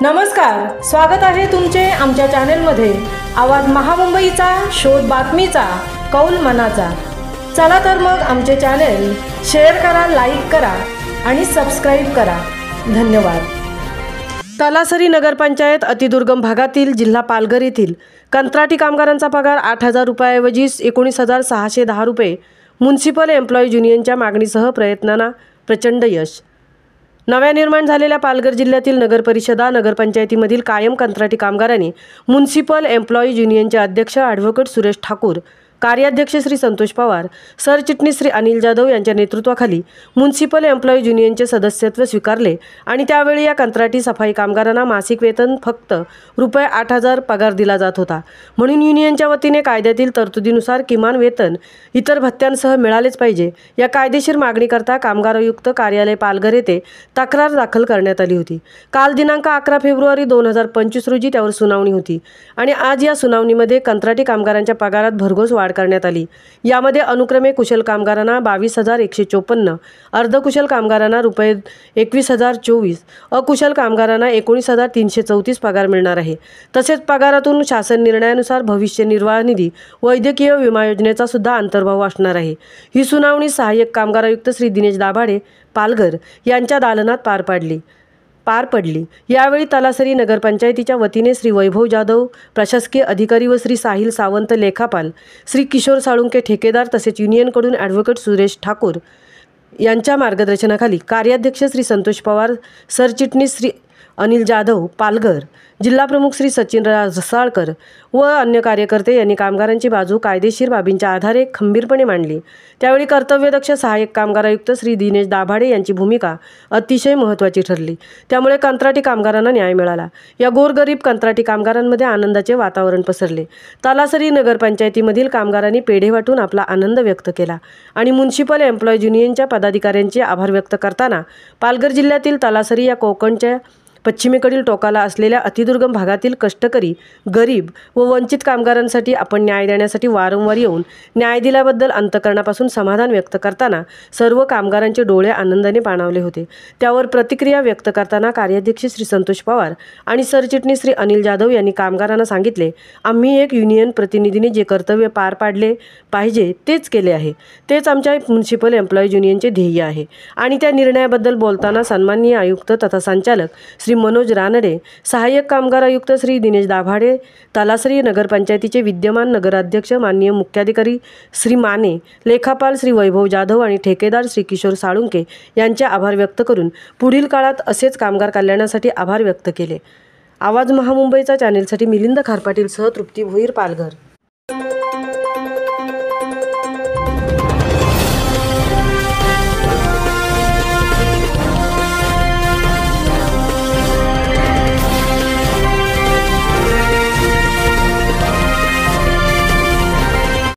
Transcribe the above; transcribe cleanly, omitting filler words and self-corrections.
नमस्कार, स्वागत आहे तुमचे आमच्या चॅनलमध्ये। आवाज महामुंबईचा, शोध बातमीचा, कौल मनाचा। चला तर मग आमचे चॅनल शेअर करा, लाईक करा आणि सबस्क्राइब करा। धन्यवाद। तलासरी नगरपंचायत अतिदुर्गम भागातील जिल्हा पालघर येथील कंत्राटी कामगारांचा पगार 8,000 रुपयांऐवजी 19,610 रुपये। म्युनिसिपल एम्प्लॉईज युनियनच्या मागणीसह प्रयत्नांना प्रचंड यश। नव्या निर्माण झालेल्या पालघर जिल्ह्यातील नगरपरिषदा नगरपंचायतीमधील कायम कंत्राटी कामगारांनी म्युनिसिपल एम्प्लॉईज युनियनचे अध्यक्ष ॲडव्होकेट सुरेश ठाकूर, कार्याध्यक्ष श्री संतोष पवार, सरचिटणीस श्री अनिल जाधव यांच्या नेतृत्वाखाली म्युनिसिपल एम्प्लॉईज युनियनचे सदस्यत्व स्वीकारले आणि त्यावेळी या कंत्राटी सफाई कामगारांना मासिक वेतन फक्त रुपये 8,000 पगार दिला जात होता। म्हणून युनियनच्या वतीने कायद्यातील तरतुदीनुसार किमान वेतन इतर भत्त्यांसह मिळालेच पाहिजे या कायदेशीर मागणीकरता कामगार आयुक्त कार्यालय पालघर येथे तक्रार दाखल करण्यात आली होती। काल दिनांक 11 फेब्रुवारी 2025 रोजी त्यावर सुनावणी होती आणि आज या सुनावणीमध्ये कंत्राटी कामगारांच्या पगारात भरघोस वाढ करण्यात आली। यामध्ये अनुक्रमे कुशल कामगारांना 22,154, अर्धकुशल कामगारांना रुपये 21,024, अकुशल कामगारांना 19,334 पगार मिळणार आहे। तसेच पगारातून शासन निर्णयानुसार भविष्य निर्वाह निधी, वैद्यकीय विमा योजनेचा सुद्धा अंतर्भाव असणार आहे। ही सुनावणी सहाय्यक कामगार आयुक्त श्री दिनेश दाभाडे पालघर यांच्या दालनात पार पडली। यावेळी तलासरी नगरपंचायतीच्या वतीने श्री वैभव जाधव प्रशासकीय अधिकारी व श्री साहिल सावंत लेखापाल, श्री किशोर साळुंके ठेकेदार तसेच युनियनकडून ॲडव्होकेट सुरेश ठाकूर यांच्या मार्गदर्शनाखाली कार्याध्यक्ष श्री संतोष पवार, सरचिटणीस श्री अनिल जाधव पालघर, जिल्हा प्रमुख श्री सचिन रसाळकर व अन्य कार्यकर्ते यांनी कामगारांची बाजू कायदेशीर बाबींच्या आधारे खंबीरपणे मांडली। त्यावेळी कर्तव्यदक्ष सहाय्यक कामगार आयुक्त श्री दिनेश दाभाडे यांची भूमिका अतिशय महत्त्वाची ठरली। त्यामुळे कंत्राटी कामगारांना न्याय मिळाला। या गोरगरीब कंत्राटी कामगारांमध्ये आनंदाचे वातावरण पसरले। तलासरी नगरपंचायतीमधील कामगारांनी पेढे वाटून आपला आनंद व्यक्त केला आणि म्युनिसिपल एम्प्लॉईज युनियनच्या पदाधिकाऱ्यांचे आभार व्यक्त करताना पालघर जिल्ह्यातील तलासरी या कोकणच्या पश्चिमेकडील टोकाला असलेल्या अतिदुर्गम भागातील कष्टकरी, गरीब व वंचित कामगारांसाठी आपण न्याय देण्यासाठी वारंवार येऊन न्याय दिल्याबद्दल अंतःकरणापासून समाधान व्यक्त करताना सर्व कामगारांचे डोळे आनंदाने पाणावले होते। त्यावर प्रतिक्रिया व्यक्त करताना कार्याध्यक्ष श्री संतोष पवार आणि सरचिटणीस श्री अनिल जाधव यांनी कामगारांना सांगितले, आम्ही एक युनियन प्रतिनिधीने जे कर्तव्य पार पाडले पाहिजे तेच केले आहे। तेच आमच्या म्युनिसिपल एम्प्लॉईज युनियनचे ध्येय आहे आणि त्या निर्णयाबद्दल बोलताना सन्माननीय आयुक्त तथा संचालक श्री मनोज रानडे, सहाय्यक कामगार आयुक्त श्री दिनेश दाभाडे, तलासरी नगरपंचायतीचे विद्यमान नगराध्यक्ष माननीय मुख्याधिकारी श्री माने, लेखापाल श्री वैभव जाधव आणि ठेकेदार श्री किशोर साळुंके यांचे आभार व्यक्त करून पुढील काळात असेच कामगार कल्याणासाठी आभार व्यक्त केले। आवाज महामुंबईचा चॅनेलसाठी मिलिंद खारपाटील सह तृप्ती भोईर, पालघर।